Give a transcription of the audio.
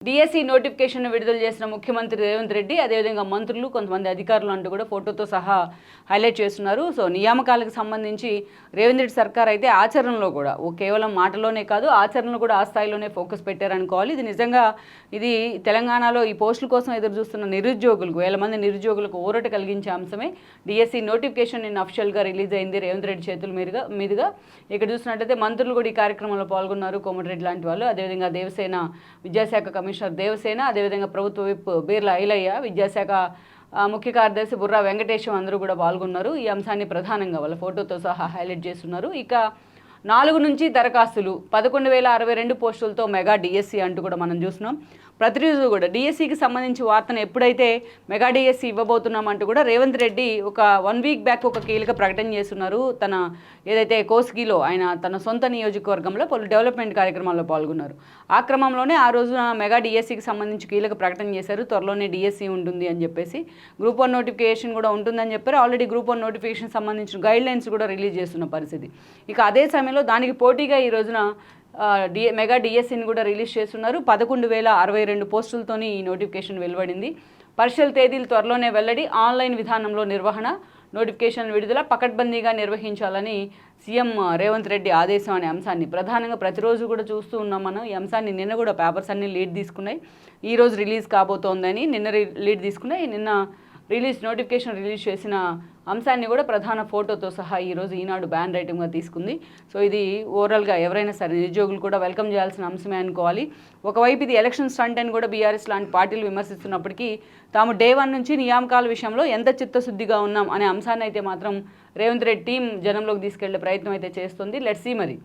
DSC notification విడుదల చేసిన ముఖ్యమంత్రి రేవంత్ రెడ్డి అదేవిధంగా మంత్రులు కొంతమంది అధికారులు అంటూ కూడా ఫోటోతో సహా హైలైట్ చేస్తున్నారు. సో నియామకాలకు సంబంధించి రేవంత్ రెడ్డి సర్కార్ అయితే ఆచరణలో కూడా కేవలం మాటలోనే కాదు ఆచరణలో కూడా ఆ స్థాయిలోనే ఫోకస్ పెట్టారనుకోవాలి. ఇది నిజంగా ఇది తెలంగాణలో ఈ పోస్టుల కోసం ఎదురు చూస్తున్న నిరుద్యోగులకు వేల మంది నిరుద్యోగులకు ఊరట కలిగించే అంశమే. డిఎస్సి నోటిఫికేషన్ నిన్న అఫిషియల్గా రిలీజ్ అయింది రేవంత్ రెడ్డి చేతుల మీదుగా. ఇక్కడ చూసినట్లయితే మంత్రులు కూడా ఈ కార్యక్రమంలో పాల్గొన్నారు. కోమటిరెడ్డి లాంటి వాళ్ళు, అదేవిధంగా దేవసేన విద్యాశాఖ కమిషనర్ దేవసేన, అదేవిధంగా ప్రభుత్వ విప్ బీర్లా ఐలయ్య, విద్యాశాఖ ముఖ్య కార్యదర్శి బుర్రా వెంకటేశం అందరూ కూడా పాల్గొన్నారు. ఈ అంశాన్ని ప్రధానంగా వాళ్ళ ఫోటోతో సహా హైలైట్ చేస్తున్నారు. ఇక 4 నుంచి దరఖాస్తులు 11,062 పోస్టులతో మెగా డిఎస్సి అంటూ కూడా మనం చూస్తున్నాం. ప్రతిరోజు కూడా డిఎస్సికి సంబంధించి వార్తను ఎప్పుడైతే మెగా డిఎస్సి ఇవ్వబోతున్నామంటూ కూడా రేవంత్ రెడ్డి ఒక 1 వీక్ బ్యాక్ ఒక కీలక ప్రకటన చేస్తున్నారు. తన ఏదైతే కోస్గిలో ఆయన తన సొంత నియోజకవర్గంలో పలు డెవలప్మెంట్ కార్యక్రమాల్లో పాల్గొన్నారు. ఆ క్రమంలోనే ఆ రోజున మెగా డిఎస్సికి సంబంధించి కీలక ప్రకటన చేశారు. త్వరలోనే డిఎస్సి ఉంటుంది అని చెప్పేసి, గ్రూప్ 1 నోటిఫికేషన్ కూడా ఉంటుందని చెప్పారు. ఆల్రెడీ గ్రూప్ 1 నోటిఫికేషన్ సంబంధించిన గైడ్ లైన్స్ కూడా రిలీజ్ చేస్తున్న పరిస్థితి. ఇక అదే సమయంలో దానికి పోటీగా ఈ రోజున మెగా డిఎస్సిని కూడా రిలీజ్ చేస్తున్నారు. 11,062 పోస్టులతోని ఈ నోటిఫికేషన్ వెలువడింది. పరీక్షల తేదీలు త్వరలోనే వెల్లడి, ఆన్లైన్ విధానంలో నిర్వహణ, నోటిఫికేషన్ విడుదల పకడ్బందీగా నిర్వహించాలని సీఎం రేవంత్ రెడ్డి ఆదేశం అనే అంశాన్ని ప్రధానంగా ప్రతిరోజు కూడా చూస్తూ ఉన్నాం మనం. ఈ అంశాన్ని నిన్న కూడా పేపర్స్ అన్ని లీడ్ తీసుకున్నాయి. ఈరోజు రిలీజ్ కాబోతోందని నిన్న లీడ్ తీసుకున్నాయి. నిన్న నోటిఫికేషన్ రిలీజ్ చేసిన అంశాన్ని కూడా ప్రధాన ఫోటోతో సహా ఈరోజు ఈనాడు బ్యాన్ రైటింగ్గా తీసుకుంది. సో ఇది ఓవరాల్గా ఎవరైనా సరే నిరుద్యోగులు కూడా వెల్కమ్ చేయాల్సిన అంశమే అనుకోవాలి. ఒకవైపు ఇది ఎలక్షన్ స్టంట్ అని కూడా బీఆర్ఎస్ లాంటి పార్టీలు విమర్శిస్తున్నప్పటికీ తాము డే 1 నుంచి నియామకాల విషయంలో ఎంత చిత్తశుద్ధిగా ఉన్నాం అనే అంశాన్ని అయితే మాత్రం రేవంత్ రెడ్డి టీం జనంలోకి తీసుకెళ్లే ప్రయత్నం అయితే చేస్తుంది. లెట్స్ సీ మరి.